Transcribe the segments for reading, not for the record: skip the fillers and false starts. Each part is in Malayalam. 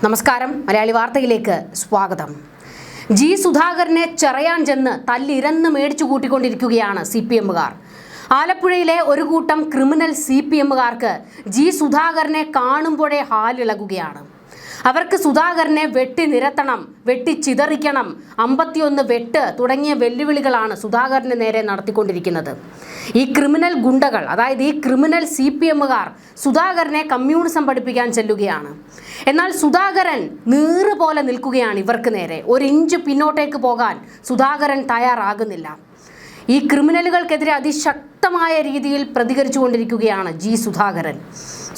നമസ്കാരം, മലയാളി വാർത്തയിലേക്ക് സ്വാഗതം. ജി സുധാകരനെ ചെറയാൻ ചെന്ന് തല്ലിരന്ന് മേടിച്ചു കൂട്ടിക്കൊണ്ടിരിക്കുകയാണ് CPM-കാർ. ആലപ്പുഴയിലെ ഒരു കൂട്ടം ക്രിമിനൽ CPM-കാർക്ക് ജി സുധാകരനെ കാണുമ്പോഴേ ഹാലിളകുകയാണ്. അവർക്ക് സുധാകരനെ വെട്ടി നിരത്തണം, വെട്ടി ചിതറിക്കണം, 51 വെട്ട് തുടങ്ങിയ വെല്ലുവിളികളാണ് സുധാകരന് നേരെ നടത്തിക്കൊണ്ടിരിക്കുന്നത്. ഈ ക്രിമിനൽ ഗുണ്ടകൾ, അതായത് ഈ ക്രിമിനൽ CPM-കാർ സുധാകരനെ കമ്മ്യൂണിസം പഠിപ്പിക്കാൻ ചെല്ലുകയാണ്. എന്നാൽ സുധാകരൻ നീറുപോലെ നിൽക്കുകയാണ് ഇവർക്ക് നേരെ. ഒരു ഇഞ്ച് പിന്നോട്ടേക്ക് പോകാൻ സുധാകരൻ തയ്യാറാകുന്നില്ല. ഈ ക്രിമിനലുകൾക്കെതിരെ അതിശക്തമായ രീതിയിൽ പ്രതികരിച്ചുകൊണ്ടിരിക്കുകയാണ് ജി സുധാകരൻ.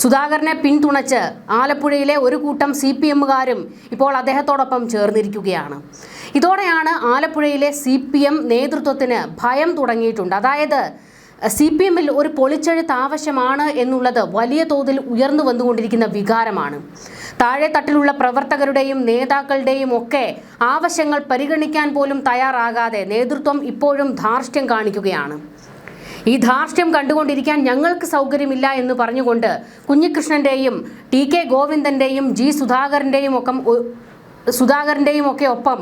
സുധാകരനെ പിന്തുണച്ച് ആലപ്പുഴയിലെ ഒരു കൂട്ടം CPM-കാരും ഇപ്പോൾ അദ്ദേഹത്തോടൊപ്പം ചേർന്നിരിക്കുകയാണ്. ഇതോടെയാണ് ആലപ്പുഴയിലെ CPM നേതൃത്വത്തിന് ഭയം തുടങ്ങിയിട്ടുണ്ട്. അതായത് CPM-ൽ ഒരു പൊളിച്ചെഴുത്ത് ആവശ്യമാണ് എന്നുള്ളത് വലിയ തോതിൽ ഉയർന്നു വന്നുകൊണ്ടിരിക്കുന്ന വികാരമാണ്. താഴെ തട്ടിലുള്ള പ്രവർത്തകരുടെയും നേതാക്കളുടെയും ഒക്കെ ആവശ്യങ്ങൾ പരിഗണിക്കാൻ പോലും തയ്യാറാകാതെ നേതൃത്വം ഇപ്പോഴും ധാർഷ്ട്യം കാണിക്കുകയാണ്. ഈ ധാർഷ്ട്യം കണ്ടുകൊണ്ടിരിക്കാൻ ഞങ്ങൾക്ക് സൗകര്യമില്ല എന്ന് പറഞ്ഞുകൊണ്ട് കുഞ്ഞികൃഷ്ണന്റെയും TK ഗോവിന്ദന്റെയും ജി സുധാകരന്റെയും ഒക്കെ ഒപ്പം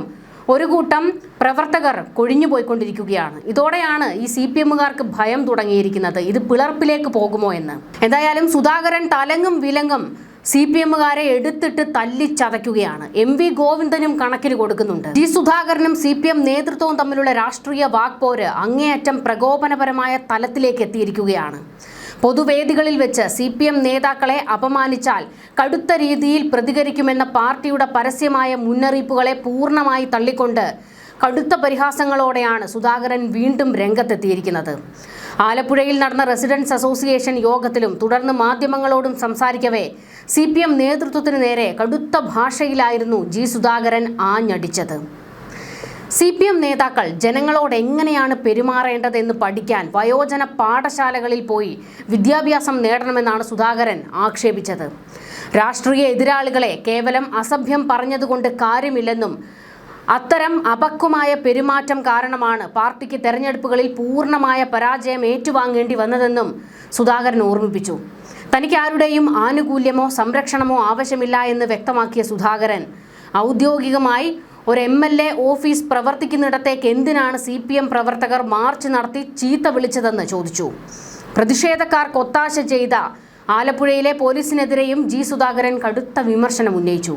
ഒരു കൂട്ടം പ്രവർത്തകർ കൊഴിഞ്ഞു പോയിക്കൊണ്ടിരിക്കുകയാണ്. ഇതോടെയാണ് ഈ CPM-കാർക്ക് ഭയം തുടങ്ങിയിരിക്കുന്നത്. ഇത് പിളർപ്പിലേക്ക് പോകുമോ എന്ന്. എന്തായാലും സുധാകരൻ തലങ്ങും വിലങ്ങും CPM-കാരെ എടുത്തിട്ട് തല്ലിച്ചതയ്ക്കുകയാണ്. MV ഗോവിന്ദനും കണക്കിന് കൊടുക്കുന്നുണ്ട്. ജി സുധാകരനും CPM നേതൃത്വവും തമ്മിലുള്ള രാഷ്ട്രീയ വാക്പോര് അങ്ങേയറ്റം പ്രകോപനപരമായ തലത്തിലേക്ക് എത്തിയിരിക്കുകയാണ്. പൊതുവേദികളിൽ വെച്ച് CPM നേതാക്കളെ അപമാനിച്ചാൽ കടുത്ത രീതിയിൽ പ്രതികരിക്കുമെന്ന പാർട്ടിയുടെ പരസ്യമായ മുന്നറിയിപ്പുകളെ പൂർണ്ണമായി തള്ളിക്കൊണ്ട് കടുത്ത പരിഹാസങ്ങളോടെയാണ് സുധാകരൻ വീണ്ടും രംഗത്തെത്തിയിരിക്കുന്നത്. ആലപ്പുഴയിൽ നടന്ന റെസിഡൻസ് അസോസിയേഷൻ യോഗത്തിലും തുടർന്ന് മാധ്യമങ്ങളോടും സംസാരിക്കവേ CPM നേതൃത്വത്തിന് നേരെ കടുത്ത ഭാഷയിലായിരുന്നു ജി സുധാകരൻ ആഞ്ഞടിച്ചത്. CPM നേതാക്കൾ ജനങ്ങളോട് എങ്ങനെയാണ് പെരുമാറേണ്ടതെന്ന് പഠിക്കാൻ വയോജന പാഠശാലകളിൽ പോയി വിദ്യാഭ്യാസം നേടണമെന്നാണ് സുധാകരൻ ആക്ഷേപിച്ചത്. രാഷ്ട്രീയ എതിരാളികളെ കേവലം അസഭ്യം പറഞ്ഞതുകൊണ്ട് കാര്യമില്ലെന്നും അത്തരം അപക്വമായ പെരുമാറ്റം കാരണമാണ് പാർട്ടിക്ക് തെരഞ്ഞെടുപ്പുകളിൽ പൂർണ്ണമായ പരാജയം ഏറ്റുവാങ്ങേണ്ടി വന്നതെന്നും സുധാകരൻ ഓർമ്മിപ്പിച്ചു. തനിക്ക് ആരുടെയും ആനുകൂല്യമോ സംരക്ഷണമോ ആവശ്യമില്ല എന്ന് വ്യക്തമാക്കിയ സുധാകരൻ ഔദ്യോഗികമായി ഒരു MLA ഓഫീസ് പ്രവർത്തിക്കുന്നിടത്തേക്ക് എന്തിനാണ് CPM പ്രവർത്തകർ മാർച്ച് നടത്തി ചീത്ത വിളിച്ചതെന്ന് ചോദിച്ചു. പ്രതിഷേധക്കാർക്ക് ഒത്താശ ചെയ്ത ആലപ്പുഴയിലെ പോലീസിനെതിരെയും ജി സുധാകരൻ കടുത്ത വിമർശനം ഉന്നയിച്ചു.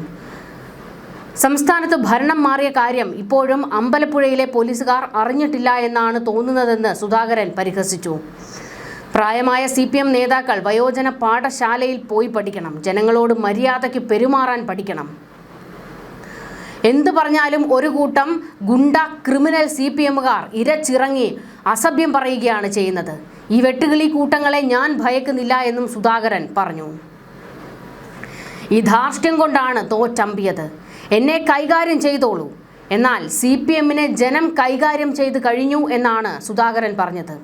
സംസ്ഥാനത്ത് ഭരണം മാറിയ കാര്യം ഇപ്പോഴും അമ്പലപ്പുഴയിലെ പോലീസുകാർ അറിഞ്ഞിട്ടില്ല എന്നാണ് തോന്നുന്നതെന്ന് സുധാകരൻ പരിഹസിച്ചു. പ്രായമായ CPM നേതാക്കൾ വയോജന പാഠശാലയിൽ പോയി പഠിക്കണം, ജനങ്ങളോട് മര്യാദയ്ക്ക് പെരുമാറാൻ പഠിക്കണം. എന്തു പറഞ്ഞാലും ഒരു കൂട്ടം ഗുണ്ട ക്രിമിനൽ CPM-കാർ ഇരച്ചിറങ്ങി അസഭ്യം പറയുകയാണ് ചെയ്യുന്നത്. ഈ വെട്ടുകിളി കൂട്ടങ്ങളെ ഞാൻ ഭയക്കുന്നില്ല എന്നും സുധാകരൻ പറഞ്ഞു. ഈ ധാർഷ്ട്യം കൊണ്ടാണ് തോറ്റമ്പിയത്. എന്നെ കൈകാര്യം ചെയ്തോളൂ, എന്നാൽ CPM-നെ ജനം കൈകാര്യം ചെയ്ത് കഴിഞ്ഞു എന്നാണ് സുധാകരൻ പറഞ്ഞത്.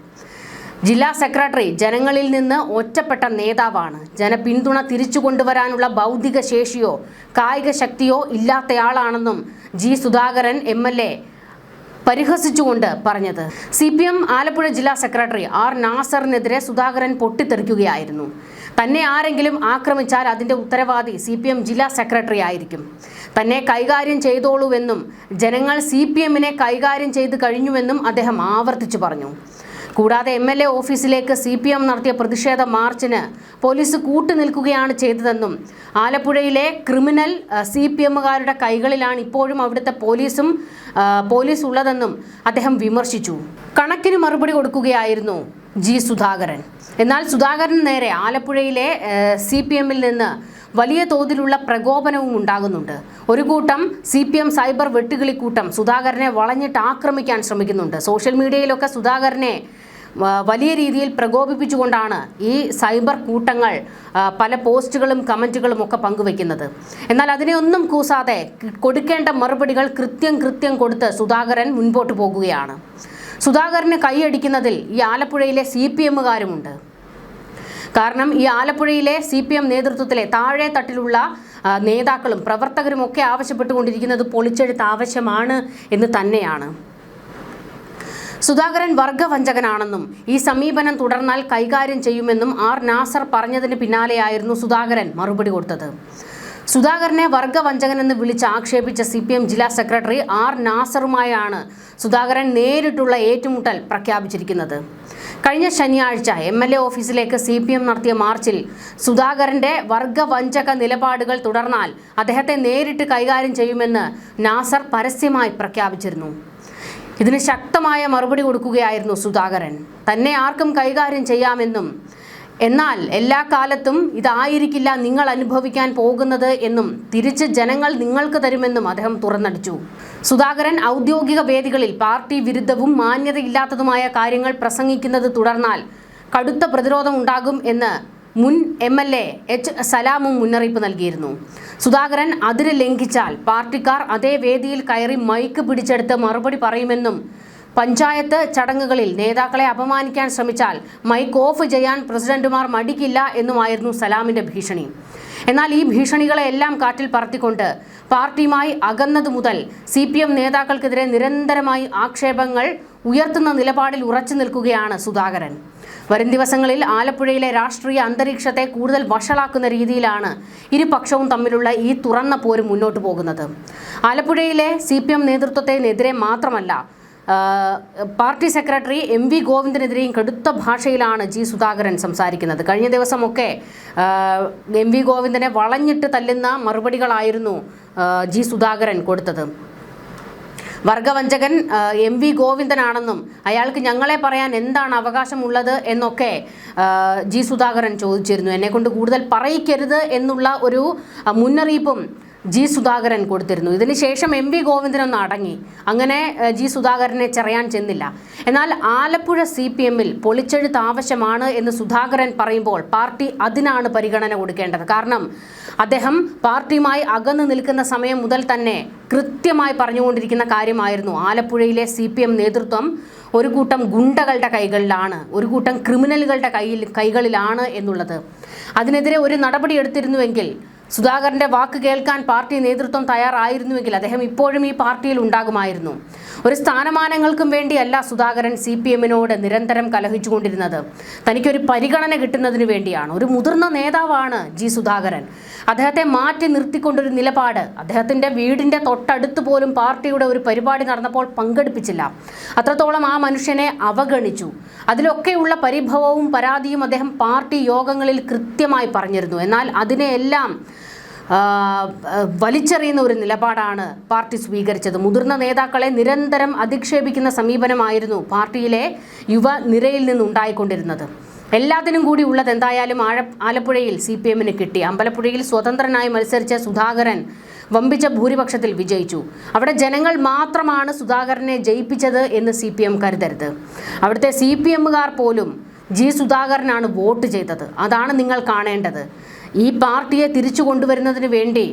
ജില്ലാ സെക്രട്ടറി ജനങ്ങളിൽ നിന്ന് ഒറ്റപ്പെട്ട നേതാവാണ്. ജനപിന്തുണ തിരിച്ചു കൊണ്ടുവരാനുള്ള ബൗദ്ധിക ശേഷിയോ കായിക ശക്തിയോ ഇല്ലാത്തയാളാണെന്നും ജി സുധാകരൻ MLA പരിഹസിച്ചുകൊണ്ട് പറഞ്ഞത്. CPM ആലപ്പുഴ ജില്ലാ സെക്രട്ടറി R നാസറിനെതിരെ സുധാകരൻ പൊട്ടിത്തെറിക്കുകയായിരുന്നു. തന്നെ ആരെങ്കിലും ആക്രമിച്ചാൽ അതിൻ്റെ ഉത്തരവാദി CPM ജില്ലാ സെക്രട്ടറി ആയിരിക്കും. തന്നെ കൈകാര്യം ചെയ്തോളൂവെന്നും ജനങ്ങൾ CPM-നെ കൈകാര്യം ചെയ്ത് കഴിഞ്ഞുവെന്നും അദ്ദേഹം ആവർത്തിച്ചു പറഞ്ഞു. കൂടാതെ MLA ഓഫീസിലേക്ക് CPM നടത്തിയ പ്രതിഷേധ മാർച്ചിന് പോലീസ് കൂട്ടുനിൽക്കുകയാണ് ചെയ്തതെന്നും ആലപ്പുഴയിലെ ക്രിമിനൽ CPM-കാരുടെ കൈകളിലാണ് ഇപ്പോഴും അവിടുത്തെ പോലീസ് ഉള്ളതെന്നും അദ്ദേഹം വിമർശിച്ചു. കണക്കിന് മറുപടി കൊടുക്കുകയായിരുന്നു ജി സുധാകരൻ. എന്നാൽ സുധാകരന് നേരെ ആലപ്പുഴയിലെ CPM-ൽ നിന്ന് വലിയ തോതിലുള്ള പ്രകോപനവും ഉണ്ടാകുന്നുണ്ട്. ഒരു കൂട്ടം CPM സൈബർ വെട്ടുകിളിക്കൂട്ടം സുധാകരനെ വളഞ്ഞിട്ട് ആക്രമിക്കാൻ ശ്രമിക്കുന്നുണ്ട്. സോഷ്യൽ മീഡിയയിലൊക്കെ സുധാകരനെ വലിയ രീതിയിൽ പ്രകോപിപ്പിച്ചുകൊണ്ടാണ് ഈ സൈബർ കൂട്ടങ്ങൾ പല പോസ്റ്റുകളും കമൻറ്റുകളും ഒക്കെ പങ്കുവെക്കുന്നത്. എന്നാൽ അതിനെ ഒന്നും കൂസാതെ കൊടുക്കേണ്ട മറുപടികൾ കൃത്യം കൊടുത്ത് സുധാകരൻ മുൻപോട്ട് പോകുകയാണ്. സുധാകരന് കൈയടിക്കുന്നതിൽ ഈ ആലപ്പുഴയിലെ CPM-കാരുമുണ്ട്. കാരണം ഈ ആലപ്പുഴയിലെ CPM നേതൃത്വത്തിലെ താഴെ തട്ടിലുള്ള നേതാക്കളും പ്രവർത്തകരും ഒക്കെ ആവശ്യപ്പെട്ടുകൊണ്ടിരിക്കുന്നത് പൊളിച്ചെഴുത്ത് ആവശ്യമാണ് എന്ന് തന്നെയാണ്. സുധാകരൻ വർഗവഞ്ചകനാണെന്നും ഈ സമീപനം തുടർന്നാൽ കൈകാര്യം ചെയ്യുമെന്നും R നാസർ പറഞ്ഞതിന് പിന്നാലെയായിരുന്നു സുധാകരൻ മറുപടി കൊടുത്തത്. സുധാകരനെ വർഗവഞ്ചകനെന്ന് വിളിച്ച് ആക്ഷേപിച്ച CPM ജില്ലാ സെക്രട്ടറി R. നാസറുമായാണ് സുധാകരൻ നേരിട്ടുള്ള ഏറ്റുമുട്ടൽ പ്രഖ്യാപിച്ചിരിക്കുന്നത്. കഴിഞ്ഞ ശനിയാഴ്ച MLA ഓഫീസിലേക്ക് CPM നടത്തിയ മാർച്ചിൽ സുധാകരന്റെ വർഗവഞ്ചക നിലപാടുകൾ തുടർന്നാൽ അദ്ദേഹത്തെ നേരിട്ട് കൈകാര്യം ചെയ്യുമെന്ന് നാസർ പരസ്യമായി പ്രഖ്യാപിച്ചിരുന്നു. ഇതിന് ശക്തമായ മറുപടി കൊടുക്കുകയായിരുന്നു സുധാകരൻ. തന്നെ ആർക്കും കൈകാര്യം ചെയ്യാമെന്നും എന്നാൽ എല്ലാ കാലത്തും ഇതായിരിക്കില്ല നിങ്ങൾ അനുഭവിക്കാൻ പോകുന്നത് എന്നും തിരിച്ച് ജനങ്ങൾ നിങ്ങൾക്ക് തരുമെന്നും അദ്ദേഹം തുറന്നടിച്ചു. സുധാകരൻ ഔദ്യോഗിക വേദികളിൽ പാർട്ടി വിരുദ്ധവും മാന്യതയില്ലാത്തതുമായ കാര്യങ്ങൾ പ്രസംഗിക്കുന്നത് തുടർന്നാൽ കടുത്ത പ്രതിരോധം ഉണ്ടാകും എന്ന് മുൻ MLA H. സലാമും മുന്നറിയിപ്പ് നൽകിയിരുന്നു. സുധാകരൻ അതിര് ലംഘിച്ചാൽ പാർട്ടിക്കാർ അതേ വേദിയിൽ കയറി മൈക്ക് പിടിച്ചെടുത്ത് മറുപടി പറയുമെന്നും പഞ്ചായത്ത് ചടങ്ങുകളിൽ നേതാക്കളെ അപമാനിക്കാൻ ശ്രമിച്ചാൽ മൈക്ക് ഓഫ് ചെയ്യാൻ പ്രസിഡന്റുമാർ മടിക്കില്ല എന്നുമായിരുന്നു സലാമിന്റെ ഭീഷണി. എന്നാൽ ഈ ഭീഷണികളെല്ലാം കാറ്റിൽ പറത്തിക്കൊണ്ട് പാർട്ടിയുമായി അകന്നതു മുതൽ CPM നേതാക്കൾക്കെതിരെ നിരന്തരമായി ആക്ഷേപങ്ങൾ ഉയർത്തുന്ന നിലപാടിൽ ഉറച്ചു നിൽക്കുകയാണ് സുധാകരൻ. വരും ദിവസങ്ങളിൽ ആലപ്പുഴയിലെ രാഷ്ട്രീയ അന്തരീക്ഷത്തെ കൂടുതൽ വഷളാക്കുന്ന രീതിയിലാണ് ഇരുപക്ഷവും തമ്മിലുള്ള ഈ തുറന്ന പോര് മുന്നോട്ട് പോകുന്നത്. ആലപ്പുഴയിലെ CPM നേതൃത്വത്തിനെതിരെ മാത്രമല്ല, പാർട്ടി സെക്രട്ടറി MV ഗോവിന്ദനെതിരെയും കടുത്ത ഭാഷയിലാണ് G. സുധാകരൻ സംസാരിക്കുന്നത്. കഴിഞ്ഞ ദിവസമൊക്കെ MV ഗോവിന്ദനെ വളഞ്ഞിട്ട് തല്ലുന്ന മറുപടികളായിരുന്നു G. സുധാകരൻ കൊടുത്തത്. വർഗവഞ്ചകൻ MV ഗോവിന്ദനാണെന്നും അയാൾക്ക് ഞങ്ങളെ പറയാൻ എന്താണ് അവകാശമുള്ളത് എന്നൊക്കെ G. സുധാകരൻ ചോദിച്ചിരുന്നു. എന്നെക്കൊണ്ട് കൂടുതൽ പറയിക്കരുത് എന്നുള്ള ഒരു മുന്നറിയിപ്പും G. സുധാകരൻ കൊടുത്തിരുന്നു. ഇതിനുശേഷം MV ഗോവിന്ദനൊന്ന് അടങ്ങി. അങ്ങനെ G. സുധാകരനെ ചെറിയാൻ ചെന്നില്ല. എന്നാൽ ആലപ്പുഴ CPMൽ പൊളിച്ചെഴുത്ത് ആവശ്യമാണ് എന്ന് സുധാകരൻ പറയുമ്പോൾ പാർട്ടി അതിനാണ് പരിഗണന കൊടുക്കേണ്ടത്. കാരണം അദ്ദേഹം പാർട്ടിയുമായി അകന്നു നിൽക്കുന്ന സമയം മുതൽ തന്നെ കൃത്യമായി പറഞ്ഞുകൊണ്ടിരിക്കുന്ന കാര്യമായിരുന്നു ആലപ്പുഴയിലെ CPM നേതൃത്വം ഒരു കൂട്ടം ഗുണ്ടകളുടെ കൈകളിലാണ്, ഒരു കൂട്ടം ക്രിമിനലുകളുടെ കൈകളിലാണ് എന്നുള്ളത്. അതിനെതിരെ ഒരു നടപടി എടുത്തിരുന്നുവെങ്കിൽ, സുധാകരന്റെ വാക്ക് കേൾക്കാൻ പാർട്ടി നേതൃത്വം തയ്യാറായിരുന്നുവെങ്കിൽ അദ്ദേഹം ഇപ്പോഴും ഈ പാർട്ടിയിൽ ഉണ്ടാകുമായിരുന്നു. ഒരു സ്ഥാനമാനങ്ങൾക്കും വേണ്ടിയല്ല സുധാകരൻ CPMനോട് നിരന്തരം കലഹിച്ചുകൊണ്ടിരുന്നത്. തനിക്കൊരു പരിഗണന കിട്ടുന്നതിന് വേണ്ടിയാണ്. ഒരു മുതിർന്ന നേതാവാണ് G. സുധാകരൻ. അദ്ദേഹത്തെ മാറ്റി നിർത്തിക്കൊണ്ടൊരു നിലപാട്, അദ്ദേഹത്തിന്റെ വീടിന്റെ തൊട്ടടുത്ത് പോലും പാർട്ടിയുടെ ഒരു പരിപാടി നടന്നപ്പോൾ പങ്കെടുപ്പിച്ചില്ല. അത്രത്തോളം ആ മനുഷ്യനെ അവഗണിച്ചു. അതിലൊക്കെയുള്ള പരിഭവവും പരാതിയും അദ്ദേഹം പാർട്ടി യോഗങ്ങളിൽ കൃത്യമായി പറഞ്ഞിരുന്നു. എന്നാൽ അതിനെയെല്ലാം വലിച്ചെറിയുന്ന ഒരു നിലപാടാണ് പാർട്ടി സ്വീകരിച്ചത്. മുതിർന്ന നേതാക്കളെ നിരന്തരം അധിക്ഷേപിക്കുന്ന സമീപനമായിരുന്നു പാർട്ടിയിലെ യുവനിരയിൽ നിന്നുണ്ടായിക്കൊണ്ടിരുന്നത്. എല്ലാത്തിനും കൂടി ഉള്ളത് എന്തായാലും ആലപ്പുഴയിൽ CPMന് കിട്ടി. അമ്പലപ്പുഴയിൽ സ്വതന്ത്രനായി മത്സരിച്ച സുധാകരൻ വമ്പിച്ച ഭൂരിപക്ഷത്തിൽ വിജയിച്ചു. അവിടെ ജനങ്ങൾ മാത്രമാണ് സുധാകരനെ ജയിപ്പിച്ചത് എന്ന് CPM കരുതരുത്. അവിടുത്തെ CPMകാർ പോലും G. സുധാകരനാണ് വോട്ട് ചെയ്തത്. അതാണ് നിങ്ങൾ കാണേണ്ടത്. ഈ പാർട്ടിയെ തിരിച്ചു കൊണ്ടുവരുന്നതിന് വേണ്ടി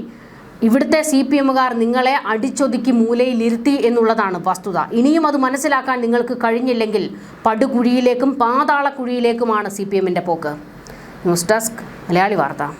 ഇവിടുത്തെ CPMകാർ നിങ്ങളെ അടിച്ചൊതുക്കി മൂലയിലിരുത്തി എന്നുള്ളതാണ് വസ്തുത. ഇനിയും അത് മനസ്സിലാക്കാൻ നിങ്ങൾക്ക് കഴിഞ്ഞില്ലെങ്കിൽ പടുകുഴിയിലേക്കും പാതാളക്കുഴിയിലേക്കുമാണ് CPMന്റെ പോക്ക്. ന്യൂസ് ഡെസ്ക് മലയാളി വാർത്ത.